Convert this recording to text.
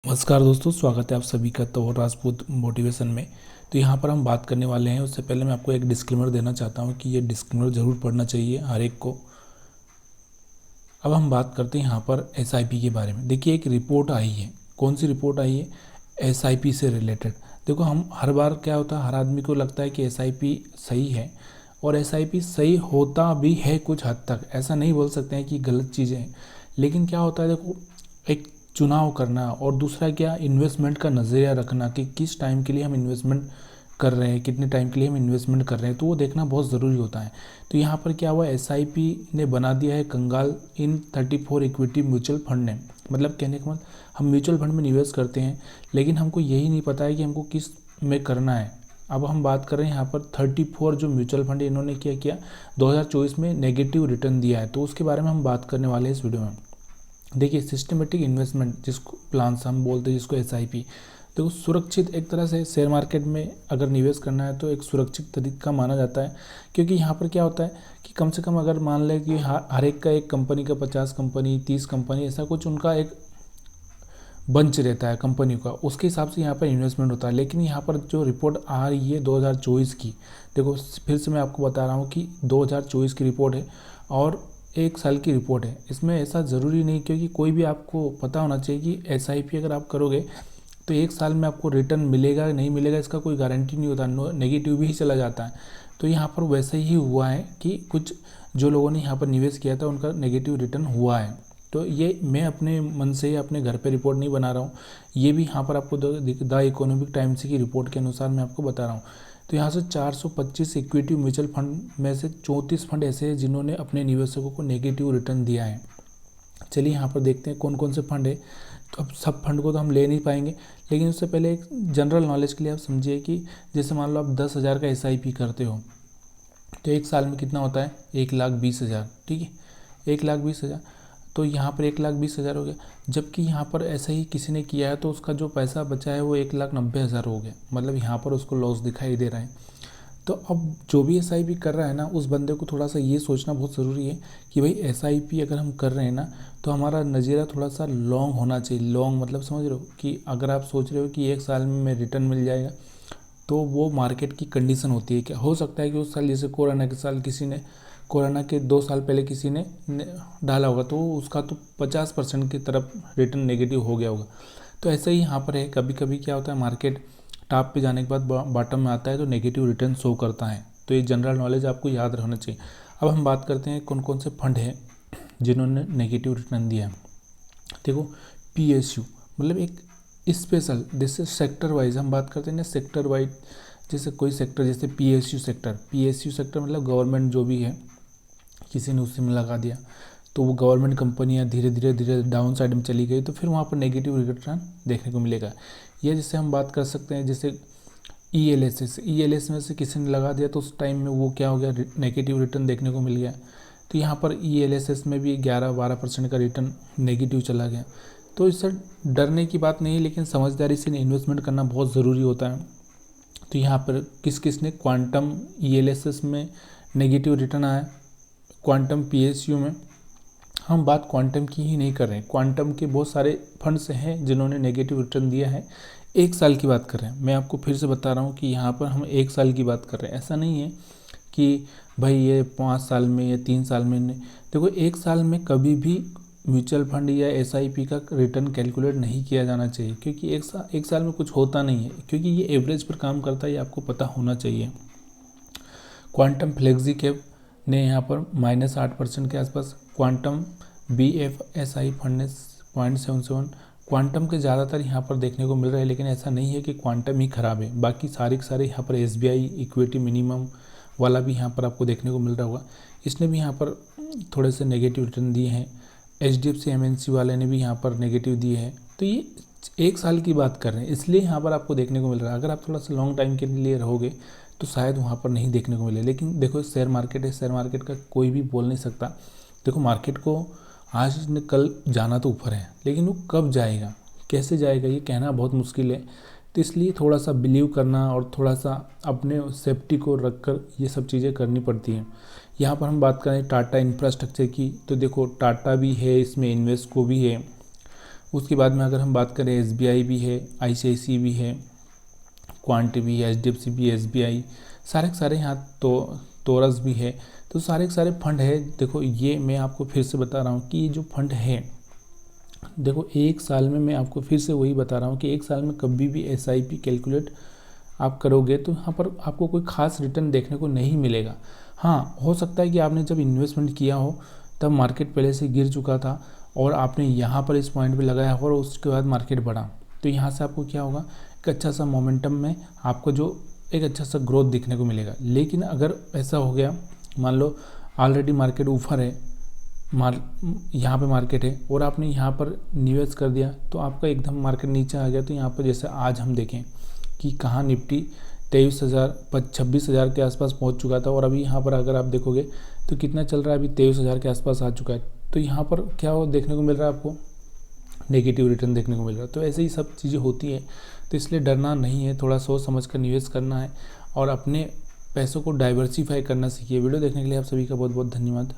नमस्कार दोस्तों, स्वागत है आप सभी का तोहर राजपूत मोटिवेशन में। तो यहाँ पर हम बात करने वाले हैं। उससे पहले मैं आपको एक डिस्क्लेमर देना चाहता हूँ कि ये डिस्क्लेमर ज़रूर पढ़ना चाहिए हर एक को। अब हम बात करते हैं यहाँ पर एसआईपी के बारे में। देखिए, एक रिपोर्ट आई है। कौन सी रिपोर्ट आई है? एसआईपी से रिलेटेड। देखो, हम हर बार क्या होता है, हर आदमी को लगता है कि एसआईपी सही है, और एसआईपी सही होता भी है कुछ हद तक। ऐसा नहीं बोल सकते हैं कि गलत चीज़ें हैं, लेकिन क्या होता है, देखो, एक चुनाव करना और दूसरा क्या, इन्वेस्टमेंट का नज़रिया रखना कि किस टाइम के लिए हम इन्वेस्टमेंट कर रहे हैं, कितने टाइम के लिए हम इन्वेस्टमेंट कर रहे हैं, तो वो देखना बहुत ज़रूरी होता है। तो यहाँ पर क्या हुआ, एसआईपी ने बना दिया है कंगाल इन 34 इक्विटी म्यूचुअल फंड ने। मतलब कहने का मतलब, हम म्यूचुअल फंड में निवेश करते हैं, लेकिन हमको यही नहीं पता है कि हमको किस में करना है। अब हम बात कर रहे हैं यहाँ पर 34 जो म्यूचुअल फंड इन्होंने क्या किया, 2024 में नेगेटिव रिटर्न दिया है। तो उसके बारे में हम बात करने वाले हैं इस वीडियो में। देखिए, सिस्टमेटिक इन्वेस्टमेंट जिसको प्लान हम बोलते हैं, जिसको एसआईपी, देखो सुरक्षित एक तरह से शेयर मार्केट में अगर निवेश करना है तो एक सुरक्षित तरीका माना जाता है। क्योंकि यहाँ पर क्या होता है कि कम से कम अगर मान लें कि हर एक का, एक कंपनी का 50 कंपनी 30 कंपनी ऐसा कुछ उनका एक बंच रहता है कंपनी का, उसके हिसाब से यहाँ पर इन्वेस्टमेंट होता है। लेकिन यहाँ पर जो रिपोर्ट आ रही है 2024 की, देखो फिर से मैं आपको बता रहा हूँ कि 2024 की रिपोर्ट है और 1 साल की रिपोर्ट है। इसमें ऐसा ज़रूरी नहीं, क्योंकि कोई भी आपको पता होना चाहिए कि एसआईपी अगर आप करोगे तो 1 साल में आपको रिटर्न मिलेगा नहीं मिलेगा, इसका कोई गारंटी नहीं होता, नेगेटिव भी चला जाता है। तो यहाँ पर वैसे ही हुआ है कि कुछ जो लोगों ने यहाँ पर निवेश किया था उनका नेगेटिव रिटर्न हुआ है। तो ये मैं अपने मन से अपने घर पे रिपोर्ट नहीं बना रहा हूँ, ये भी यहाँ पर आपको द इकोनॉमिक टाइम्स की रिपोर्ट के अनुसार मैं आपको बता रहा हूँ। तो यहाँ से 425 इक्विटी म्यूचुअल फंड में से 34 फंड ऐसे हैं जिन्होंने अपने निवेशकों को नेगेटिव रिटर्न दिया है। चलिए यहाँ पर देखते हैं कौन कौन से फंड है। तो अब सब फंड को तो हम ले नहीं पाएंगे, लेकिन उससे पहले एक जनरल नॉलेज के लिए आप समझिए कि जैसे मान लो आप 10,000 का एसआईपी करते हो, तो 1 साल में कितना होता है, 1,20,000। ठीक है, 1,20,000। तो यहाँ पर 1,20,000 हो गया। जबकि यहाँ पर ऐसा ही किसी ने किया है तो उसका जो पैसा बचा है वो 1,90,000 हो गया। मतलब यहाँ पर उसको लॉस दिखाई दे रहा है। तो अब जो भी एसआईपी कर रहा है ना, उस बंदे को थोड़ा सा ये सोचना बहुत ज़रूरी है कि भाई एसआईपी अगर हम कर रहे हैं ना, तो हमारा नज़रिया थोड़ा सा लॉन्ग होना चाहिए। लॉन्ग मतलब समझ रहे हो कि अगर आप सोच रहे हो कि 1 साल में रिटर्न मिल जाएगा, तो वो मार्केट की कंडीशन होती है। क्या हो सकता है कि उस साल, जैसे कोरोना के साल, किसी ने कोरोना के 2 साल पहले किसी ने डाला होगा तो उसका तो 50% की तरफ रिटर्न नेगेटिव हो गया होगा। तो ऐसा ही यहाँ पर है, कभी कभी क्या होता है, मार्केट टॉप पे जाने के बाद बॉटम में आता है तो नेगेटिव रिटर्न शो करता है। तो ये जनरल नॉलेज आपको याद रहना चाहिए। अब हम बात करते हैं कौन कौन से फंड हैं जिन्होंने नेगेटिव रिटर्न दिया है। देखो, पीएसयू मतलब एक स्पेशल, जैसे सेक्टर वाइज हम बात करते हैं ना, सेक्टर वाइज, जैसे कोई सेक्टर, जैसे पीएसयू सेक्टर मतलब गवर्नमेंट जो भी है, किसी ने उसी में लगा दिया तो वो गवर्नमेंट कंपनियां धीरे धीरे धीरे डाउन साइड में चली गई, तो फिर वहाँ पर नेगेटिव रिटर्न देखने को मिलेगा। या जैसे हम बात कर सकते हैं, जैसे ईएलएस में से किसी ने लगा दिया तो उस टाइम में वो क्या हो गया, नेगेटिव रिटर्न देखने को मिल गया। तो यहाँ पर ईएलएस में भी 11-12% का रिटर्न नेगेटिव चला गया। तो इससे डरने की बात नहीं है, लेकिन समझदारी से इन्वेस्टमेंट करना बहुत ज़रूरी होता है। तो यहाँ पर किस किस ने, क्वांटम ईएलएस में नेगेटिव रिटर्न आया, क्वांटम पीएसयू में। हम बात क्वांटम की ही नहीं कर रहे हैं, क्वांटम के बहुत सारे फंड्स हैं जिन्होंने नेगेटिव रिटर्न दिया है। 1 साल की बात कर रहे हैं, मैं आपको फिर से बता रहा हूँ कि यहाँ पर हम 1 साल की बात कर रहे हैं। ऐसा नहीं है कि भाई ये 5 साल में या 3 साल में नहीं। देखो, 1 साल में कभी भी म्यूचुअल फंड या एसआईपी का रिटर्न कैलकुलेट नहीं किया जाना चाहिए, क्योंकि एक साल में कुछ होता नहीं है, क्योंकि ये एवरेज पर काम करता है, ये आपको पता होना चाहिए। क्वांटम फ्लेक्सी कैप ने यहाँ पर -8% के आसपास, क्वांटम BFSI फंड ने 0.77। क्वांटम के ज़्यादातर यहाँ पर देखने को मिल रहा है, लेकिन ऐसा नहीं है कि क्वांटम ही ख़राब है, बाकी सारे के सारे यहाँ पर SBI इक्विटी मिनिमम वाला भी यहाँ पर आपको देखने को मिल रहा होगा, इसने भी यहाँ पर थोड़े से नेगेटिव रिटर्न दिए हैं। HDFC MNC वाले ने भी यहाँ पर नेगेटिव दिए हैं। तो ये 1 साल की बात कर रहे हैं, इसलिए यहाँ पर आपको देखने को मिल रहा है। अगर आप थोड़ा सा लॉन्ग टाइम के लिए रहोगे तो शायद वहाँ पर नहीं देखने को मिले। लेकिन देखो, शेयर मार्केट है, शेयर मार्केट का कोई भी बोल नहीं सकता। देखो, मार्केट को आज न कल जाना तो ऊपर है, लेकिन वो कब जाएगा, कैसे जाएगा, ये कहना बहुत मुश्किल है। तो इसलिए थोड़ा सा बिलीव करना और थोड़ा सा अपने सेफ्टी को रखकर ये सब चीज़ें करनी पड़ती हैं। यहाँ पर हम बात करें टाटा इंफ्रास्ट्रक्चर की, तो देखो टाटा भी है इसमें, इन्वेस्को भी है, उसके बाद में अगर हम बात करें SBI भी है, ICICI भी है, क्वांट भी है, HDFC भी है, SBI, सारे के सारे यहाँ तो तोरस भी है। तो सारे के सारे फंड है। देखो ये मैं आपको फिर से बता रहा हूँ कि ये जो फंड है, देखो एक साल में मैं आपको फिर से वही बता रहा हूँ कि एक साल में कभी भी SIP कैलकुलेट आप करोगे तो यहाँ पर आपको कोई खास रिटर्न देखने को नहीं मिलेगा। हाँ, हो सकता है कि आपने जब इन्वेस्टमेंट किया हो तब मार्केट पहले से गिर चुका था और आपने यहाँ पर इस पॉइंट पे लगाया हो और उसके बाद मार्केट बढ़ा, तो यहाँ से आपको क्या होगा, एक अच्छा सा मोमेंटम में आपको जो एक अच्छा सा ग्रोथ दिखने को मिलेगा। लेकिन अगर ऐसा हो गया, मान लो ऑलरेडी मार्केट ऊपर है, यहाँ पे मार्केट है और आपने यहाँ पर निवेश कर दिया तो आपका एकदम मार्केट नीचे आ गया, तो यहाँ पर जैसे आज हम देखें कि कहाँ निफ्टी 26,000 के आसपास पहुँच चुका था और अभी यहाँ पर अगर आप देखोगे तो कितना चल रहा है, अभी 23,000 के आसपास आ चुका है। तो यहाँ पर क्या हो देखने को मिल रहा है, आपको नेगेटिव रिटर्न देखने को मिल रहा है। तो ऐसे ही सब चीज़ें होती है, तो इसलिए डरना नहीं है, थोड़ा सोच समझ कर निवेश करना है और अपने पैसों को डाइवर्सिफाई करना सीखिए। वीडियो देखने के लिए आप सभी का बहुत बहुत धन्यवाद।